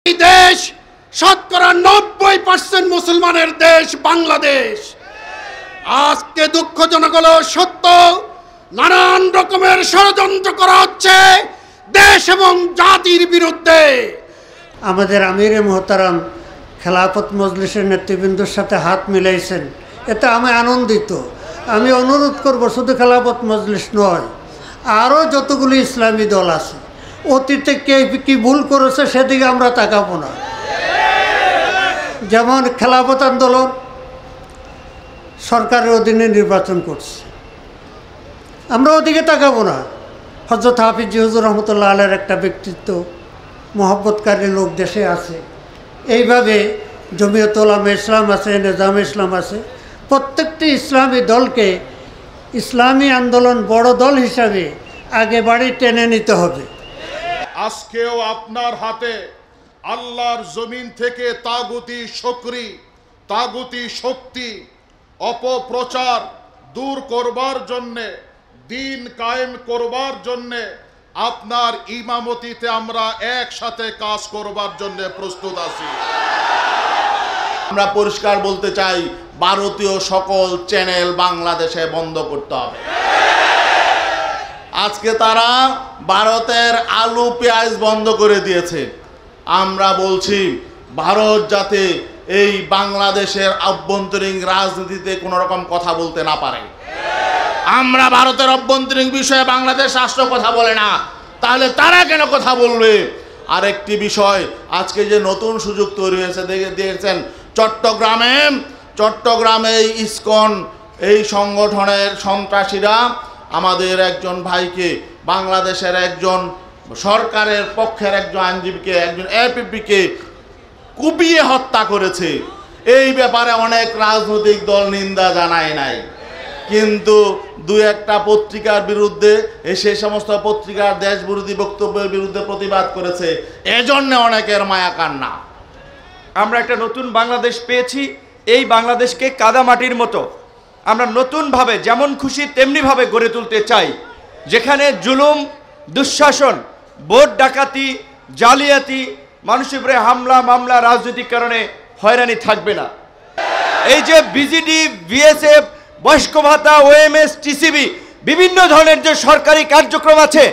এই দেশ শতকরা 90% মুসলমানের দেশ বাংলাদেশ। আজকে দুঃখজনক হলো সত্য, নানান রকমের ষড়যন্ত্র করা হচ্ছে দেশ এবং জাতির বিরুদ্ধে। আমাদের আমিরে মোহতারাম খেলাফত মজলিসের নেতৃবৃন্দের সাথে হাত মিলাইছেন, এতে আমি আনন্দিত। আমি অনুরোধ করব, শুধু খেলাফত মজলিস নয়, আরও যতগুলি ইসলামী দল আছে, অতীতে কে কি ভুল করেছে সেদিকে আমরা তাকাবো না। যেমন খেলাফত আন্দোলন সরকারের অধীনে নির্বাচন করছে, আমরা ওদিকে তাকাবো না। হযরত হাফিজ হুজুর রহমতুল্লাহ আলাইহির একটা ব্যক্তিত্ব, মহব্বতকারী লোক দেশে আছে। এইভাবে জমিয়ত উলামা ইসলাম আছে, নিজামে ইসলাম আছে। প্রত্যেকটি ইসলামী দলকে ইসলামী আন্দোলন বড় দল হিসাবে আগে বাড়ি টেনে নিতে হবে। আজকেও আপনার হাতে আল্লাহর জমিন থেকে তাগুতি শক্তি অপপ্রচার দূর করবার জন্যে, দিন কায়েম করবার জন্যে আপনার ইমামতিতে আমরা একসাথে কাজ করবার জন্য প্রস্তুত আছি। আমরা পরিষ্কার বলতে চাই, ভারতীয় সকল চ্যানেল বাংলাদেশে বন্ধ করতে হবে। আজকে তারা ভারতের আলু পেঁয়াজ বন্ধ করে দিয়েছে। আমরা বলছি ভারত যাতে এই বাংলাদেশের আভ্যন্তরীণ রাজনীতিতে কোনো রকম কথা বলতে না পারে। আমরা ভারতের অভ্যন্তরীণ বিষয়ে বাংলাদেশ রাষ্ট্র কথা বলে না, তাহলে তারা কেন কথা বলবে? আরেকটি বিষয়, আজকে যে নতুন সুযোগ তৈরি হয়েছে দেখেছেন, চট্টগ্রামে ইসকন এই সংগঠনের সন্ত্রাসীরা আমাদের একজন ভাইকে, বাংলাদেশের একজন সরকারের পক্ষের একজন আইনজীবীকে, একজন এপিপিকে কুপিয়ে হত্যা করেছে। এই ব্যাপারে অনেক রাজনৈতিক দল নিন্দা জানায় নাই, কিন্তু দু একটা পত্রিকার বিরুদ্ধে সেই সমস্ত পত্রিকার দেশবিরোধী বক্তব্যের বিরুদ্ধে প্রতিবাদ করেছে। এজন্য অনেকের মায়া কান্না। আমরা একটা নতুন বাংলাদেশ পেয়েছি। এই বাংলাদেশকে কাদামাটির মতো আমরা নতুনভাবে যেমন খুশি তেমনিভাবে গড়ে তুলতে চাই, যেখানে জুলুম, দুঃশাসন, ভোট ডাকাতি, জালিয়াতি, মানুষের উপরে হামলা মামলা, রাজনৈতিক কারণে হয়রানি থাকবে না। এই যে বিজিডি, বিএসএফ, বয়স্ক ভাতা, ওএমএস, টিসিবি, বিভিন্ন ধরনের যে সরকারি কার্যক্রম আছে,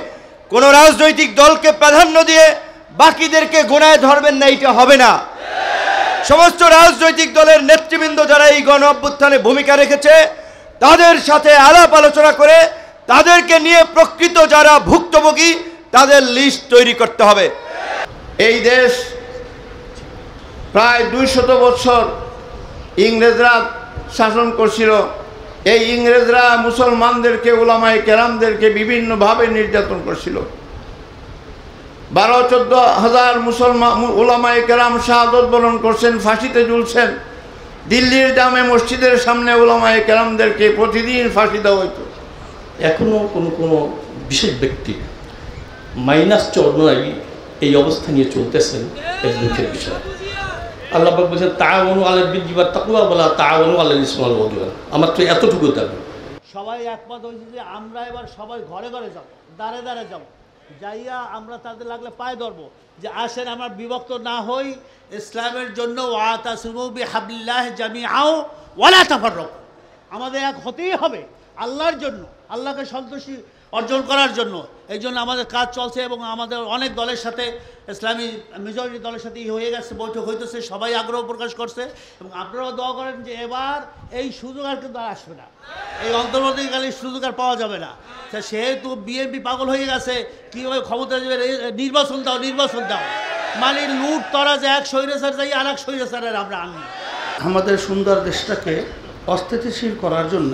কোনো রাজনৈতিক দলকে প্রাধান্য দিয়ে বাকিদেরকে গোনায় ধরবেন না, এটা হবে না। সমস্ত রাজনৈতিক দলের নেতৃবৃন্দ যারা এই গণ অভ্যুত্থানে ভূমিকা রেখেছে, তাদের সাথে আলাপ আলোচনা করে তাদেরকে নিয়ে প্রকৃত যারা ভুক্তভোগী তাদের লিস্ট তৈরি করতে হবে। এই দেশ প্রায় 200 বছর ইংরেজরা শাসন করছিল। এই ইংরেজরা মুসলমানদেরকে, উলামায়ে কেরামদেরকে বিভিন্নভাবে নির্যাতন করছিল। 12-14 হাজার মুসলমান উলামায়ে কেরাম শাহাদত বরণ করছেন, ফাঁসিতে ঝুলছেন। দিল্লির জামে মসজিদের সামনে উলামায়ে কেরামদেরকে প্রতিদিন ফাঁসি দেওয়া হতো। এখনও কোনো বিশেষ ব্যক্তি মাইনাস চরণাই এই অবস্থা নিয়ে চলতেছেন, এর দুঃখের বিষয়। আল্লাহ পাক বলছেন, তাআওয়ানু আলাল বিররি ওয়াত তাকওয়া ওয়ালা তাআওয়ানু আলাল ইসমি ওয়াল উদওয়ান। আমার তো এতটুকু দাবি। সবাই একমত হয়েছে যে আমরা এবার সবাই ঘরে ঘরে যাব, দাঁড়ে দাঁড়ে যাব, যাইয়া আমরা তাদের লাগলে পায়ে ধরবো যে আসেন আমরা বিভক্ত না হই, ইসলামের জন্য ওয়াতাসিমু বিহাবলিল্লাহি জামিআ ওয়ালা তাফাররাকু। আমাদের এক হতেই হবে আল্লাহর জন্য, আল্লাহকে সন্তুষ্টি অর্জন করার জন্য। এই জন্য আমাদের কাজ চলছে এবং আমাদের অনেক দলের সাথে, ইসলামী মেজরিটি দলের সাথে হয়ে গেছে, বৈঠক হইতেছে, সবাই আগ্রহ প্রকাশ করছে। এবং আপনারাও দোয়া করেন যে এবার এই সুযোগ আর কিন্তু আর আসবে না, এই অন্তর্বর্তীকালীন সুযোগ আর পাওয়া যাবে না। সেহেতু বিএনপি পাগল হয়ে গেছে, কীভাবে ক্ষমতা যাবে, নির্বাচন দাও, মানে লুট তরা যে এক স্বৈরাচার যাই আর এক স্বৈরাচারের আমরা আনি। আমাদের সুন্দর দেশটাকে অস্থিতিশীল করার জন্য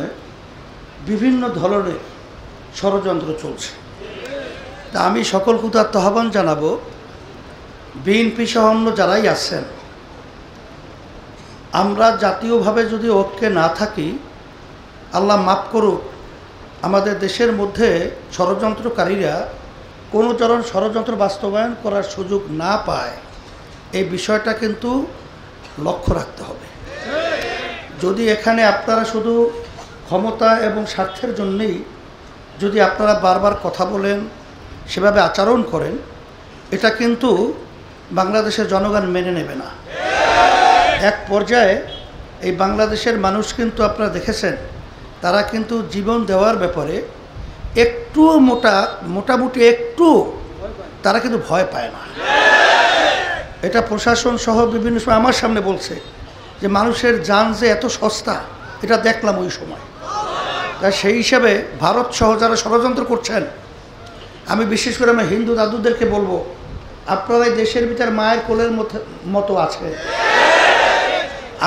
বিভিন্ন ধরনের ষড়যন্ত্র চলছে। তা আমি সকল ক্ষুধার্ত আহ্বান জানাবো, বিএনপি সহ অন্য যারাই আছেন, আমরা জাতীয়ভাবে যদি ঐক্যে না থাকি, আল্লাহ মাফ করুক, আমাদের দেশের মধ্যে ষড়যন্ত্রকারীরা কোনো ধরনের ষড়যন্ত্র বাস্তবায়ন করার সুযোগ না পায়, এই বিষয়টা কিন্তু লক্ষ্য রাখতে হবে। যদি এখানে আপনারা শুধু ক্ষমতা এবং স্বার্থের জন্যেই যদি আপনারা বারবার কথা বলেন, সেভাবে আচরণ করেন, এটা কিন্তু বাংলাদেশের জনগণ মেনে নেবে না। এক পর্যায়ে এই বাংলাদেশের মানুষ কিন্তু আপনারা দেখেছেন, তারা কিন্তু জীবন দেওয়ার ব্যাপারে একটু মোটামুটি একটু তারা কিন্তু ভয় পায় না। এটা প্রশাসন সহ বিভিন্ন সময় আমার সামনে বলছে যে মানুষের জান যে এত সস্তা, এটা দেখলাম ওই সময়। তা সেই হিসাবে ভারত সহ যারা ষড়যন্ত্র করছেন, আমি বিশেষ করে আমার হিন্দু দাদুদেরকে বলবো, আপনারা এই দেশের ভিতর মায়ের কোলের মতো আছে।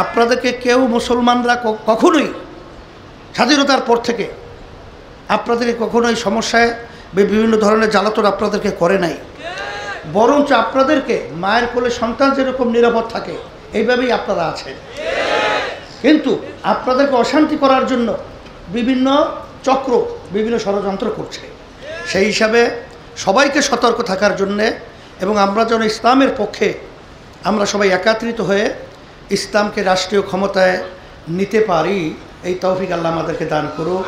আপনাদেরকে কেউ মুসলমানরা কখনোই স্বাধীনতার পর থেকে আপনাদেরকে কখনোই সমস্যায় বিভিন্ন ধরনের জ্বালাতন আপনাদেরকে করে নাই, বরঞ্চ আপনাদেরকে মায়ের কোলে সন্তান যেরকম নিরাপদ থাকে এইভাবেই আপনারা আছেন। কিন্তু আপনাদেরকে অশান্তি করার জন্য বিভিন্ন চক্র বিভিন্ন ষড়যন্ত্র করছে। সেই হিসাবে সবাইকে সতর্ক থাকার জন্যে এবং আমরা যেন ইসলামের পক্ষে আমরা সবাই একত্রিত হয়ে ইসলামকে রাষ্ট্রীয় ক্ষমতায় নিতে পারি, এই তৌফিক আল্লাহ আমাদেরকে দান করুক।